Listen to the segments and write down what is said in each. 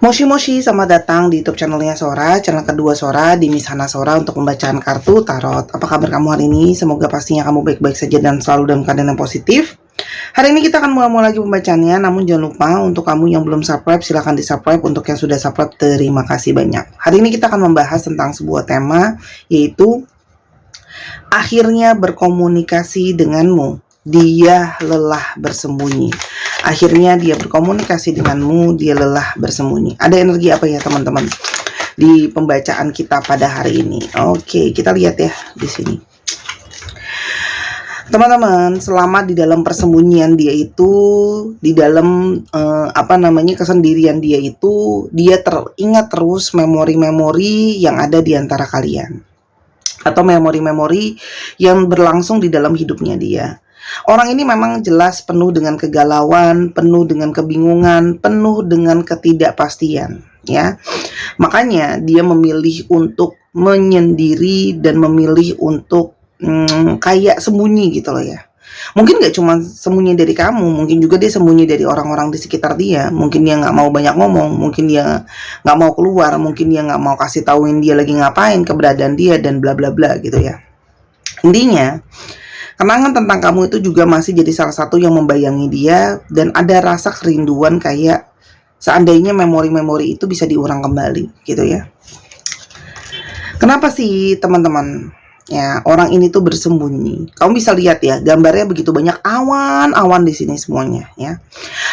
Moshi Moshi, selamat datang di YouTube channelnya Sora, channel kedua Sora di Misana Sora untuk pembacaan kartu tarot. Apa kabar kamu hari ini? Semoga pastinya kamu baik-baik saja dan selalu dalam keadaan yang positif. Hari ini kita akan mulai lagi pembacaannya, namun jangan lupa untuk kamu yang belum subscribe, silahkan di-subscribe. Untuk yang sudah subscribe, terima kasih banyak. Hari ini kita akan membahas tentang sebuah tema, yaitu akhirnya berkomunikasi denganmu, dia lelah bersembunyi. Akhirnya dia berkomunikasi denganmu, dia lelah bersembunyi. Ada energi apa ya teman-teman di pembacaan kita pada hari ini? Oke, kita lihat ya di sini. Teman-teman, selama di dalam persembunyian dia itu, di dalam kesendirian dia itu, dia teringat terus memori-memori yang ada di antara kalian, atau memori-memori yang berlangsung di dalam hidupnya dia. Orang ini memang jelas penuh dengan kegalauan, penuh dengan kebingungan, penuh dengan ketidakpastian, ya. Makanya dia memilih untuk menyendiri dan memilih untuk kayak sembunyi gitu loh ya. Mungkin gak cuma sembunyi dari kamu, mungkin juga dia sembunyi dari orang-orang di sekitar dia. Mungkin dia gak mau banyak ngomong, mungkin dia gak mau keluar, mungkin dia gak mau kasih tauin dia lagi ngapain, keberadaan dia, dan bla bla bla gitu ya. Intinya, kenangan tentang kamu itu juga masih jadi salah satu yang membayangi dia, dan ada rasa kerinduan kayak seandainya memori-memori itu bisa diulang kembali gitu ya. Kenapa sih teman-teman? Ya, orang ini tuh bersembunyi. Kamu bisa lihat ya, gambarnya begitu banyak awan-awan di sini semuanya ya.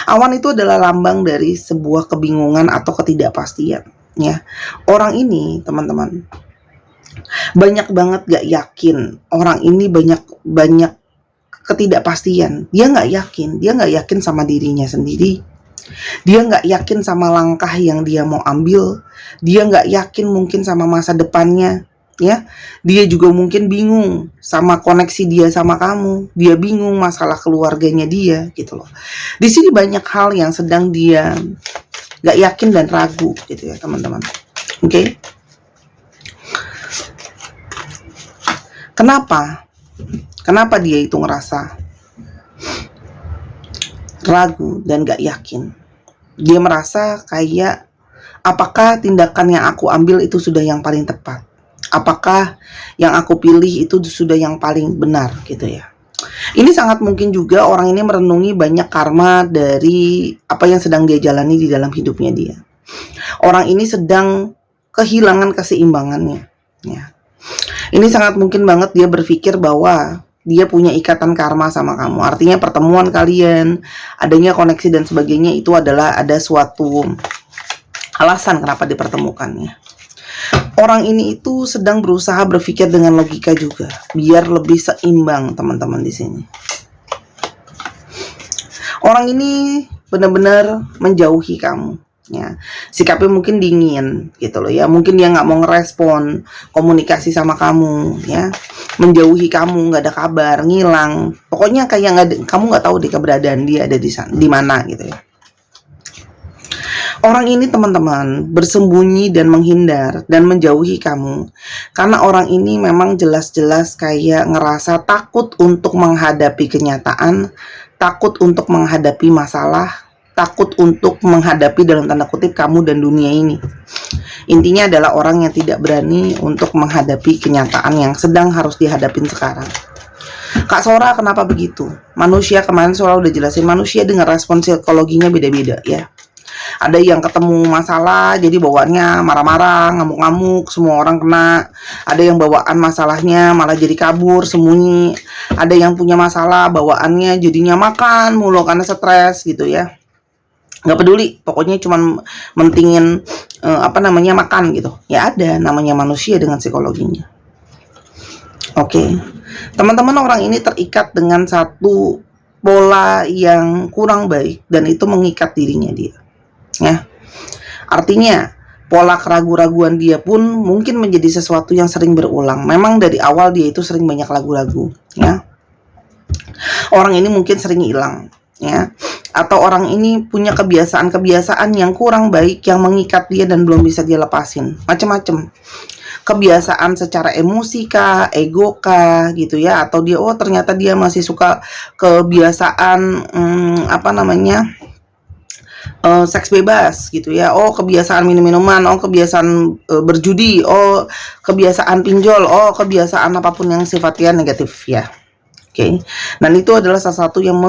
Awan itu adalah lambang dari sebuah kebingungan atau ketidakpastian ya. Orang ini, teman-teman, banyak banget gak yakin. Orang ini banyak ketidakpastian. Dia gak yakin sama dirinya sendiri. Dia gak yakin sama langkah yang dia mau ambil. Dia gak yakin mungkin sama masa depannya, ya. Dia juga mungkin bingung sama koneksi dia sama kamu. Dia bingung masalah keluarganya dia, gitu loh. Di sini banyak hal yang sedang dia gak yakin dan ragu, gitu ya, teman-teman. Oke? Kenapa dia itu ngerasa ragu dan gak yakin? Dia merasa kayak, apakah tindakan yang aku ambil itu sudah yang paling tepat? Apakah yang aku pilih itu sudah yang paling benar gitu ya? Ini sangat mungkin juga orang ini merenungi banyak karma dari apa yang sedang dia jalani di dalam hidupnya dia. Orang ini sedang kehilangan keseimbangannya ya. Ini sangat mungkin banget dia berpikir bahwa dia punya ikatan karma sama kamu. Artinya pertemuan kalian, adanya koneksi dan sebagainya itu adalah ada suatu alasan kenapa dipertemukannya. Orang ini itu sedang berusaha berpikir dengan logika juga, biar lebih seimbang teman-teman di sini. Orang ini benar-benar menjauhi kamu. Ya, sikapnya mungkin dingin gitu loh ya, mungkin dia nggak mau ngerespon komunikasi sama kamu ya, menjauhi kamu, nggak ada kabar, ngilang, pokoknya kayak kamu nggak tahu deh keberadaan dia ada di mana gitu ya. Orang ini teman-teman bersembunyi dan menghindar dan menjauhi kamu karena orang ini memang jelas-jelas kayak ngerasa takut untuk menghadapi kenyataan, takut untuk menghadapi masalah, takut untuk menghadapi dalam tanda kutip kamu dan dunia ini. Intinya adalah orang yang tidak berani untuk menghadapi kenyataan yang sedang harus dihadapin sekarang. Kak Sora, kenapa begitu? Manusia, kemarin Sora udah jelasin, manusia dengan respon psikologinya beda-beda ya. Ada yang ketemu masalah jadi bawaannya marah-marah, ngamuk-ngamuk, semua orang kena. Ada yang bawaan masalahnya malah jadi kabur, sembunyi. Ada yang punya masalah bawaannya jadinya makan mulu karena stres gitu ya. Nggak peduli, pokoknya cuma mentingin makan gitu. Ya ada namanya manusia dengan psikologinya. Oke. Teman-teman, orang ini terikat dengan satu pola yang kurang baik dan itu mengikat dirinya dia. Ya. Artinya pola keraguan-raguan dia pun mungkin menjadi sesuatu yang sering berulang. Memang dari awal dia itu sering banyak ragu-ragu, ya. Orang ini mungkin sering hilang, ya. Atau orang ini punya kebiasaan-kebiasaan yang kurang baik yang mengikat dia dan belum bisa dia lepasin. Macam-macam. Kebiasaan secara emosi kah, ego kah gitu ya, atau dia ternyata dia masih suka kebiasaan seks bebas gitu ya, oh kebiasaan minum-minuman, oh kebiasaan berjudi, oh kebiasaan pinjol, oh kebiasaan apapun yang sifatnya negatif ya. Oke. Dan itu adalah salah satu yang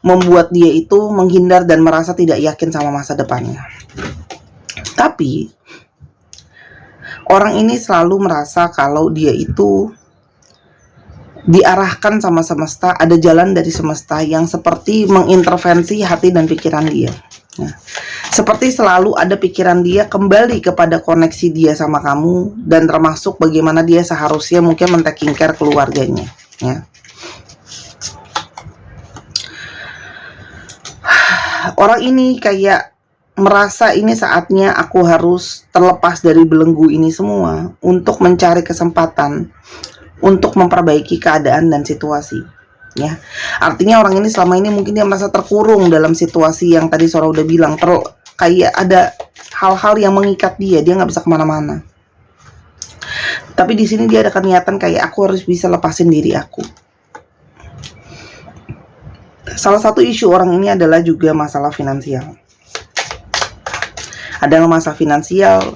membuat dia itu menghindar dan merasa tidak yakin sama masa depannya. Tapi orang ini selalu merasa kalau dia itu diarahkan sama semesta, ada jalan dari semesta yang seperti mengintervensi hati dan pikiran dia. Nah, seperti selalu ada pikiran dia kembali kepada koneksi dia sama kamu, dan termasuk bagaimana dia seharusnya mungkin men-taking care keluarganya ya. Orang ini kayak merasa ini saatnya aku harus terlepas dari belenggu ini semua untuk mencari kesempatan untuk memperbaiki keadaan dan situasi ya. Artinya orang ini selama ini mungkin dia merasa terkurung dalam situasi yang tadi Sora udah bilang, kayak ada hal-hal yang mengikat dia nggak bisa kemana-mana. Tapi di sini dia ada niatan kayak aku harus bisa lepasin diri aku. Salah satu isu orang ini adalah juga masalah finansial. Ada masalah finansial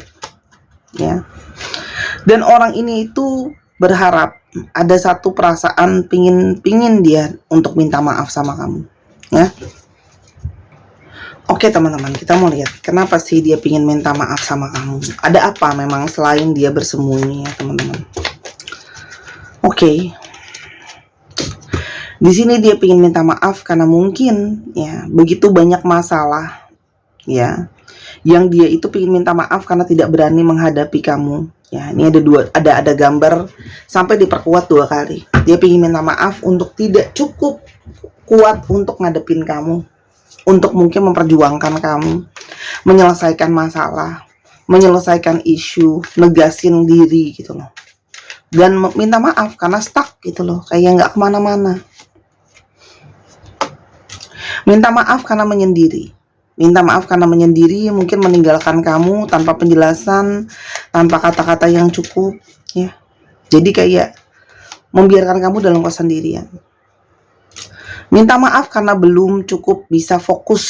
ya. Dan orang ini itu berharap ada satu perasaan pingin dia untuk minta maaf sama kamu ya. Oke teman-teman, kita mau lihat kenapa sih dia pingin minta maaf sama kamu. Ada apa memang selain dia bersembunyi ya teman-teman. Oke. Di sini dia pingin minta maaf karena mungkin ya begitu banyak masalah ya yang dia itu pingin minta maaf karena tidak berani menghadapi kamu. Ya, ini ada gambar sampai diperkuat 2 kali. Dia pingin minta maaf untuk tidak cukup kuat untuk ngadepin kamu, untuk mungkin memperjuangkan kamu, menyelesaikan masalah, menyelesaikan isu, negasin diri gitu loh. Dan minta maaf karena stuck gitu loh, kayak nggak kemana-mana. Minta maaf karena menyendiri. Minta maaf karena menyendiri, mungkin meninggalkan kamu tanpa penjelasan, tanpa kata-kata yang cukup ya. Jadi kayak membiarkan kamu dalam kesendirian. Minta maaf karena belum cukup bisa fokus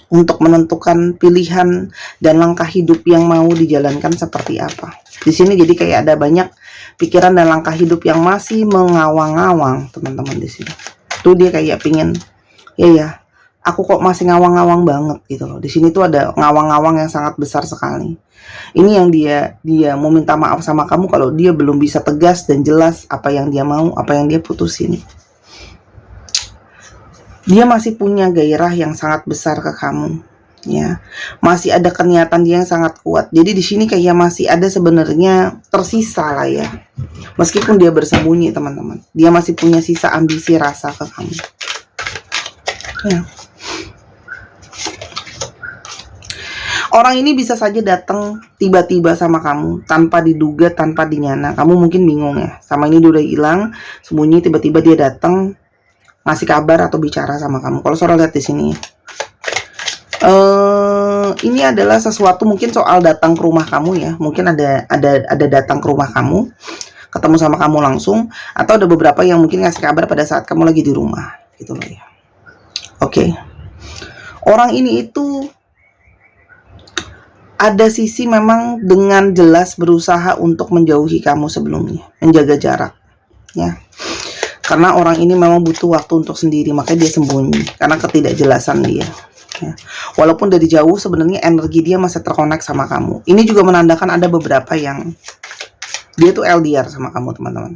untuk menentukan pilihan dan langkah hidup yang mau dijalankan seperti apa. Di sini jadi kayak ada banyak pikiran dan langkah hidup yang masih mengawang-awang teman-teman di sini. Tuh dia kayak pingin ya aku kok masih ngawang-ngawang banget gitu loh. Di sini tuh ada ngawang-ngawang yang sangat besar sekali. Ini yang dia mau minta maaf sama kamu kalau dia belum bisa tegas dan jelas apa yang dia mau, apa yang dia putusin. Dia masih punya gairah yang sangat besar ke kamu, ya. Masih ada niatan dia yang sangat kuat. Jadi di sini kayak masih ada sebenarnya tersisa lah ya. Meskipun dia bersembunyi teman-teman, dia masih punya sisa ambisi rasa ke kamu. Ya. Orang ini bisa saja datang tiba-tiba sama kamu tanpa diduga, tanpa dinyana. Kamu mungkin bingung ya, sama ini dia udah hilang, sembunyi, tiba-tiba dia datang ngasih kabar atau bicara sama kamu. Kalau Sora lihat di sini, ini adalah sesuatu mungkin soal datang ke rumah kamu ya. Mungkin ada datang ke rumah kamu, ketemu sama kamu langsung, atau ada beberapa yang mungkin ngasih kabar pada saat kamu lagi di rumah, gitu loh ya. Oke. Orang ini itu ada sisi memang dengan jelas berusaha untuk menjauhi kamu sebelumnya, menjaga jarak ya. Karena orang ini memang butuh waktu untuk sendiri, makanya dia sembunyi karena ketidakjelasan dia ya. Walaupun dari jauh sebenarnya energi dia masih terkonek sama kamu. Ini juga menandakan ada beberapa yang dia tuh LDR sama kamu teman-teman.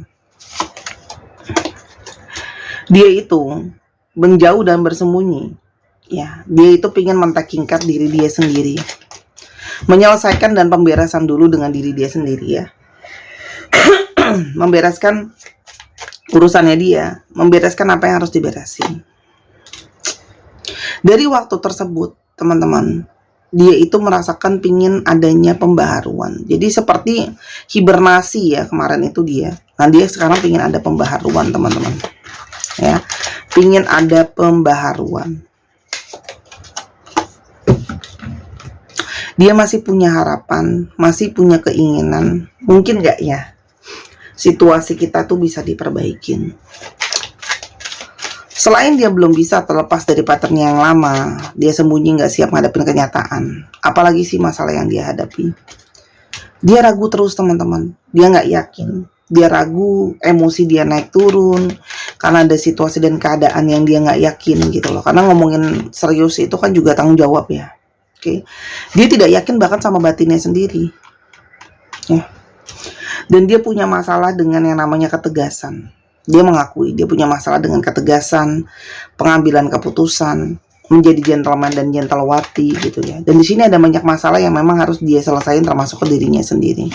Dia itu menjauh dan bersembunyi ya. Dia itu pengen mentakingkan diri dia sendiri, menyelesaikan dan pemberesan dulu dengan diri dia sendiri ya. Membereskan urusannya dia, membereskan apa yang harus diberesin. Dari waktu tersebut teman-teman, dia itu merasakan pingin adanya pembaharuan. Jadi seperti hibernasi ya kemarin itu dia. Nah dia sekarang pingin ada pembaharuan teman-teman ya, pingin ada pembaharuan. Dia masih punya harapan, masih punya keinginan. Mungkin nggak ya situasi kita tuh bisa diperbaikin. Selain dia belum bisa terlepas dari patternnya yang lama, dia sembunyi nggak siap ngadepin kenyataan. Apalagi sih masalah yang dia hadapi. Dia ragu terus teman-teman. Dia nggak yakin. Dia ragu, emosi dia naik turun. Karena ada situasi dan keadaan yang dia nggak yakin gitu loh. Karena ngomongin serius itu kan juga tanggung jawab ya. Oke. Dia tidak yakin bahkan sama batinnya sendiri. Ya. Dan dia punya masalah dengan yang namanya ketegasan. Dia mengakui dia punya masalah dengan ketegasan, pengambilan keputusan, menjadi gentleman dan gentlewati gitu ya. Dan di sini ada banyak masalah yang memang harus dia selesaikan termasuk ke dirinya sendiri.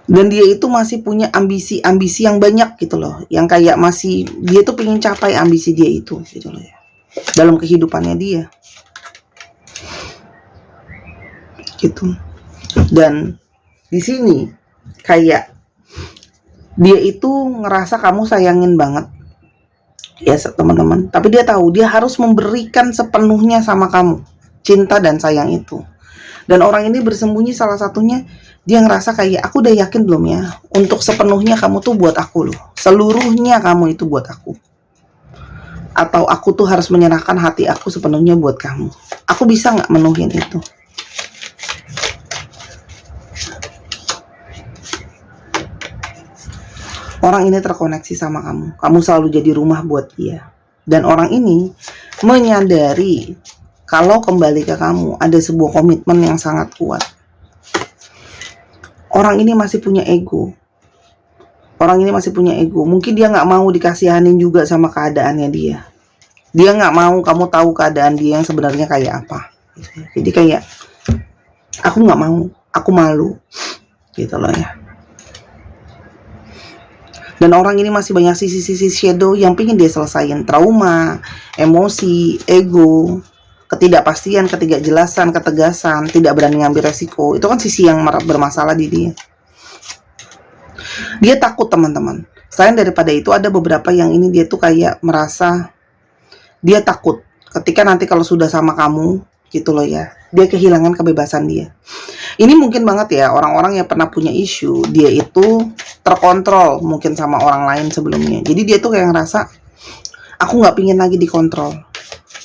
Dan dia itu masih punya ambisi-ambisi yang banyak gitu loh, yang kayak masih dia tuh pengen capai ambisi dia itu gitu loh ya. Dalam kehidupannya dia. Gitu. Dan di sini kayak dia itu ngerasa kamu sayangin banget ya teman-teman, tapi dia tahu dia harus memberikan sepenuhnya sama kamu cinta dan sayang itu. Dan orang ini bersembunyi salah satunya dia ngerasa kayak aku udah yakin belum ya untuk sepenuhnya kamu tuh buat aku loh, seluruhnya kamu itu buat aku, atau aku tuh harus menyerahkan hati aku sepenuhnya buat kamu. Aku bisa nggak menuhin itu? Orang ini terkoneksi sama kamu. Kamu selalu jadi rumah buat dia. Dan orang ini menyadari kalau kembali ke kamu ada sebuah komitmen yang sangat kuat. Orang ini masih punya ego. Orang ini masih punya ego. Mungkin dia nggak mau dikasihanin juga sama keadaannya dia. Dia nggak mau kamu tahu keadaan dia yang sebenarnya kayak apa. Jadi kayak aku nggak mau, aku malu, gitu loh ya. Dan orang ini masih banyak sisi-sisi shadow yang pingin dia selesaiin. Trauma, emosi, ego, ketidakpastian, ketidakjelasan, ketegasan, tidak berani ngambil resiko. Itu kan sisi yang bermasalah di dia. Dia takut teman-teman. Selain daripada itu ada beberapa yang ini dia tuh kayak merasa dia takut ketika nanti kalau sudah sama kamu gitu loh ya, dia kehilangan kebebasan dia. Ini mungkin banget ya orang-orang yang pernah punya isu, dia itu terkontrol mungkin sama orang lain sebelumnya. Jadi dia tuh kayak ngerasa aku nggak pingin lagi dikontrol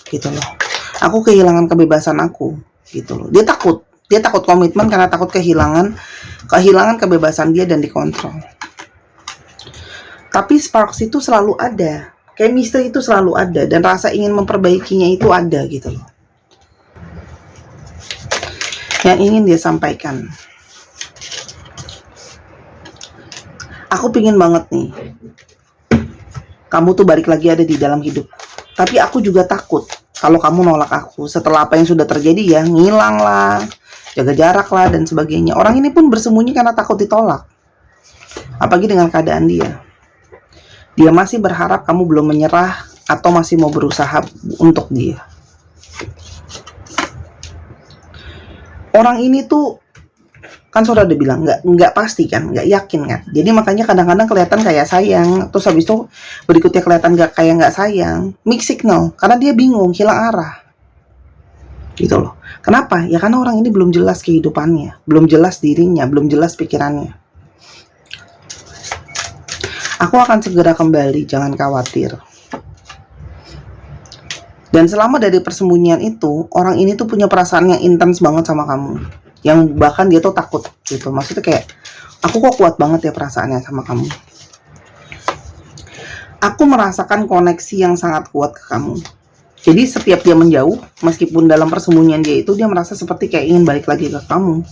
gitu loh. Aku kehilangan kebebasan aku gitu loh. Dia takut komitmen karena takut kehilangan kebebasan dia dan dikontrol. Tapi sparks itu selalu ada, chemistry itu selalu ada, dan rasa ingin memperbaikinya itu ada gitu loh. Yang ingin dia sampaikan, aku pingin banget nih kamu tuh balik lagi ada di dalam hidup. Tapi aku juga takut kalau kamu nolak aku setelah apa yang sudah terjadi ya, ngilang lah, jaga jarak lah dan sebagainya. Orang ini pun bersembunyi karena takut ditolak. Apalagi dengan keadaan dia. Dia masih berharap kamu belum menyerah atau masih mau berusaha untuk dia. Orang ini tuh kan sudah udah bilang nggak pasti kan, nggak yakin kan. Jadi makanya kadang-kadang kelihatan kayak sayang, terus habis itu berikutnya kelihatan nggak sayang, mix signal, karena dia bingung, hilang arah, gitu loh. Kenapa? Ya karena orang ini belum jelas kehidupannya, belum jelas dirinya, belum jelas pikirannya. Aku akan segera kembali, jangan khawatir. Dan selama dari persembunyian itu, orang ini tuh punya perasaan yang intens banget sama kamu. Yang bahkan dia tuh takut gitu. Maksudnya kayak, aku kok kuat banget ya perasaannya sama kamu. Aku merasakan koneksi yang sangat kuat ke kamu. Jadi setiap dia menjauh, meskipun dalam persembunyian dia itu, dia merasa seperti kayak ingin balik lagi ke kamu.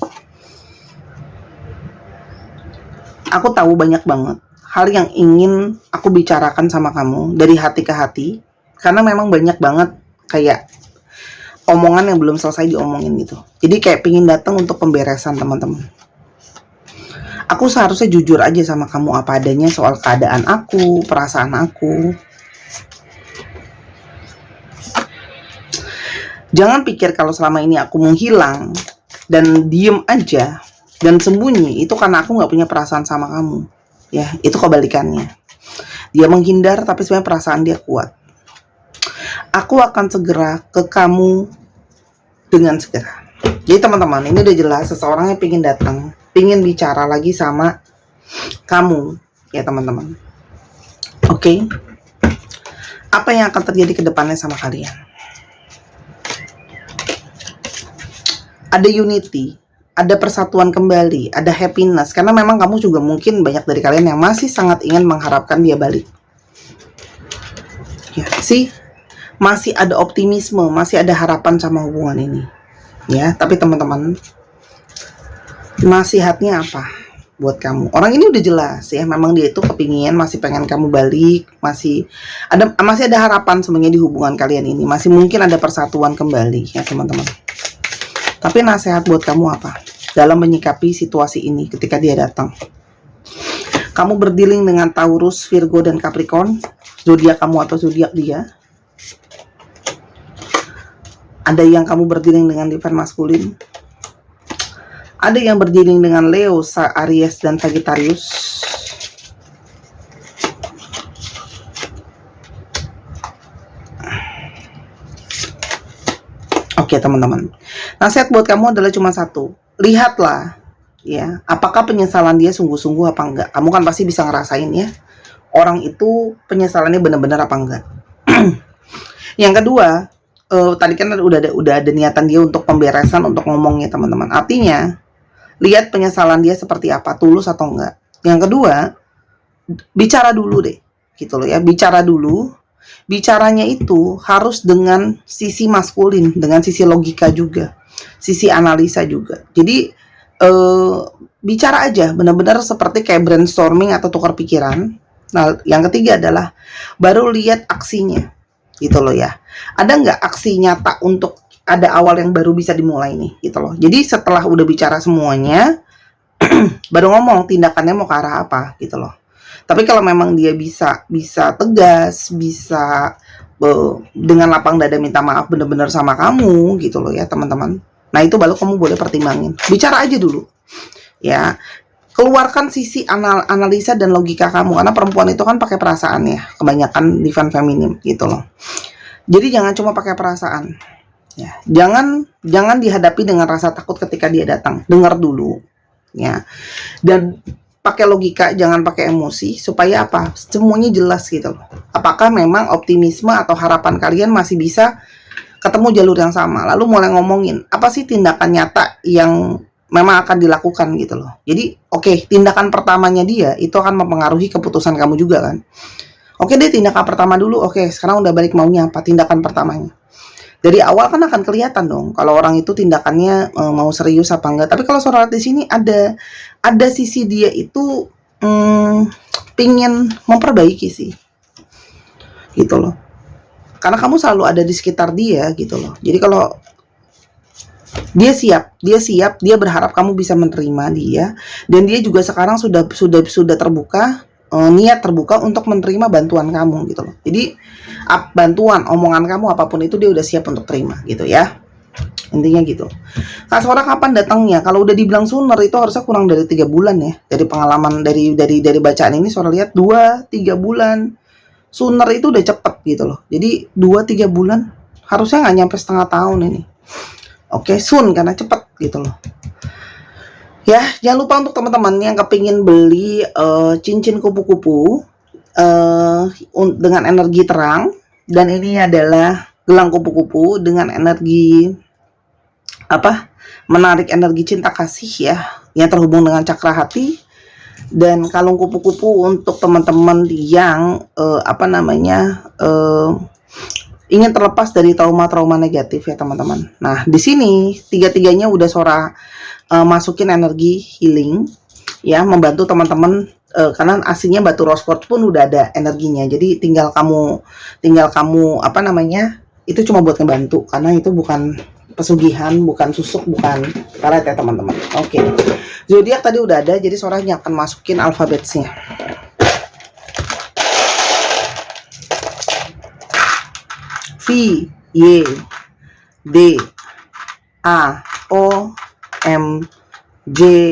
Aku tahu banyak banget hal yang ingin aku bicarakan sama kamu dari hati ke hati. Karena memang banyak banget kayak omongan yang belum selesai diomongin gitu. Jadi kayak pingin datang untuk pemberesan teman-teman. Aku seharusnya jujur aja sama kamu apa adanya soal keadaan aku, perasaan aku. Jangan pikir kalau selama ini aku menghilang dan diem aja dan sembunyi itu karena aku nggak punya perasaan sama kamu. Ya, itu kebalikannya. Dia menghindar tapi sebenarnya perasaan dia kuat. Aku akan segera ke kamu dengan segera. Jadi teman-teman, ini udah jelas seseorang yang pengen datang, pengen bicara lagi sama kamu, ya teman-teman. Oke. Apa yang akan terjadi ke depannya sama kalian? Ada unity, ada persatuan kembali, ada happiness. Karena memang kamu juga mungkin banyak dari kalian yang masih sangat ingin mengharapkan dia balik. Ya, sih, masih ada optimisme, masih ada harapan sama hubungan ini. Ya, tapi teman-teman, nasihatnya apa buat kamu? Orang ini udah jelas ya, memang dia itu kepingin, masih pengen kamu balik, masih ada harapan sebenarnya di hubungan kalian ini, masih mungkin ada persatuan kembali ya teman-teman. Tapi nasihat buat kamu apa dalam menyikapi situasi ini ketika dia datang? Kamu berdealing dengan Taurus, Virgo, dan Capricorn, zodiak kamu atau zodiak dia. Ada yang kamu berdealing dengan divine maskulin. Ada yang berdealing dengan Leo, Aries, dan Sagittarius. Oke teman-teman, nasihat buat kamu adalah cuma satu. Lihatlah ya, apakah penyesalan dia sungguh-sungguh apa enggak. Kamu kan pasti bisa ngerasain ya, orang itu penyesalannya benar-benar apa enggak. Yang kedua, tadi kan udah ada niatan dia untuk pemberesan, untuk ngomongnya teman-teman. Artinya lihat penyesalan dia seperti apa, tulus atau enggak. Yang kedua, bicara dulu deh, gitu loh ya, bicara dulu. Bicaranya itu harus dengan sisi maskulin, dengan sisi logika juga, sisi analisa juga. Jadi bicara aja, benar-benar seperti kayak brainstorming atau tukar pikiran. Nah, yang ketiga adalah baru lihat aksinya, gitu loh ya. Ada nggak aksi nyata untuk ada awal yang baru bisa dimulai nih, gitu loh. Jadi setelah udah bicara semuanya, baru ngomong tindakannya mau ke arah apa, gitu loh. Tapi kalau memang dia bisa tegas, bisa dengan lapang dada minta maaf bener-bener sama kamu, gitu loh ya teman-teman. Nah itu baru kamu boleh pertimbangin. Bicara aja dulu, ya. Keluarkan sisi analisa dan logika kamu, karena perempuan itu kan pakai perasaan ya, kebanyakan divine feminim, gitu loh. Jadi jangan cuma pakai perasaan. Ya, jangan dihadapi dengan rasa takut ketika dia datang. Dengar dulu, ya. Dan pakai logika, jangan pakai emosi, supaya apa? Semuanya jelas gitu loh. Apakah memang optimisme atau harapan kalian masih bisa ketemu jalur yang sama? Lalu mulai ngomongin apa sih tindakan nyata yang memang akan dilakukan gitu loh. Jadi oke, tindakan pertamanya dia itu akan mempengaruhi keputusan kamu juga kan. Oke deh, tindakan pertama dulu. Oke, sekarang udah balik maunya apa tindakan pertamanya. Dari awal kan akan kelihatan dong kalau orang itu tindakannya mau serius apa enggak. Tapi kalau soal di sini ada sisi dia itu pingin memperbaiki sih, gitu loh. Karena kamu selalu ada di sekitar dia gitu loh. Jadi kalau dia siap, dia berharap kamu bisa menerima dia, dan dia juga sekarang sudah terbuka, niat terbuka untuk menerima bantuan kamu gitu loh. Jadi bantuan, omongan kamu apapun itu dia udah siap untuk terima gitu ya. Intinya gitu. Kak Sora kapan datangnya? Kalau udah dibilang sooner itu harusnya kurang dari 3 bulan ya. Dari pengalaman dari bacaan ini Sora lihat 2-3 bulan. Sooner itu udah cepet gitu loh. Jadi 2-3 bulan harusnya nggak nyampe setengah tahun ini. Oke, soon karena cepet gitu loh. Ya, jangan lupa untuk teman-teman yang kepingin beli cincin kupu-kupu dengan energi terang, dan ini adalah gelang kupu-kupu dengan energi menarik energi cinta kasih ya, yang terhubung dengan cakra hati, dan kalung kupu-kupu untuk teman-teman yang ingin terlepas dari trauma-trauma negatif ya teman-teman. Nah di sini tiga-tiganya udah Sora masukin energi healing ya, membantu teman-teman karena aslinya batu rose quartz pun udah ada energinya. Jadi tinggal kamu itu cuma buat ngebantu, karena itu bukan pesugihan, bukan susuk, bukan karet ya teman-teman. Oke. Zodiak tadi udah ada, jadi Sora akan masukin alfabetnya. V, Y, D, A, O, M, J,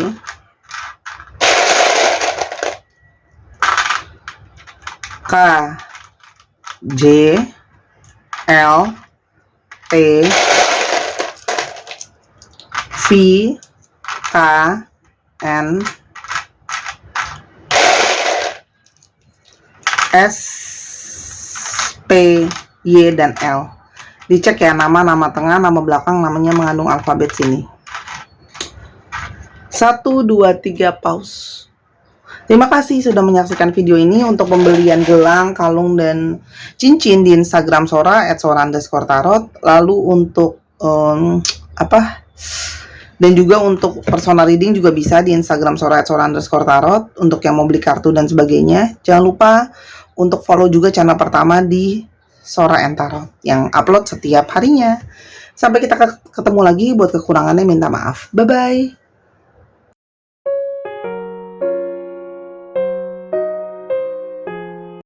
K, J, L, T, V, K, N, S, T, Y, dan L. Dicek ya, nama tengah, nama belakang, namanya mengandung alfabet sini. 1, 2, 3, pause. Terima kasih sudah menyaksikan video ini. Untuk pembelian gelang, kalung, dan cincin di Instagram Sora @sora_tarot. Lalu untuk dan juga untuk personal reading juga bisa di Instagram Sora @sora_tarot. Untuk yang mau beli kartu dan sebagainya, jangan lupa untuk follow juga channel pertama di Sora Tarot yang upload setiap harinya. Sampai kita ketemu lagi. Buat kekurangannya minta maaf. Bye bye.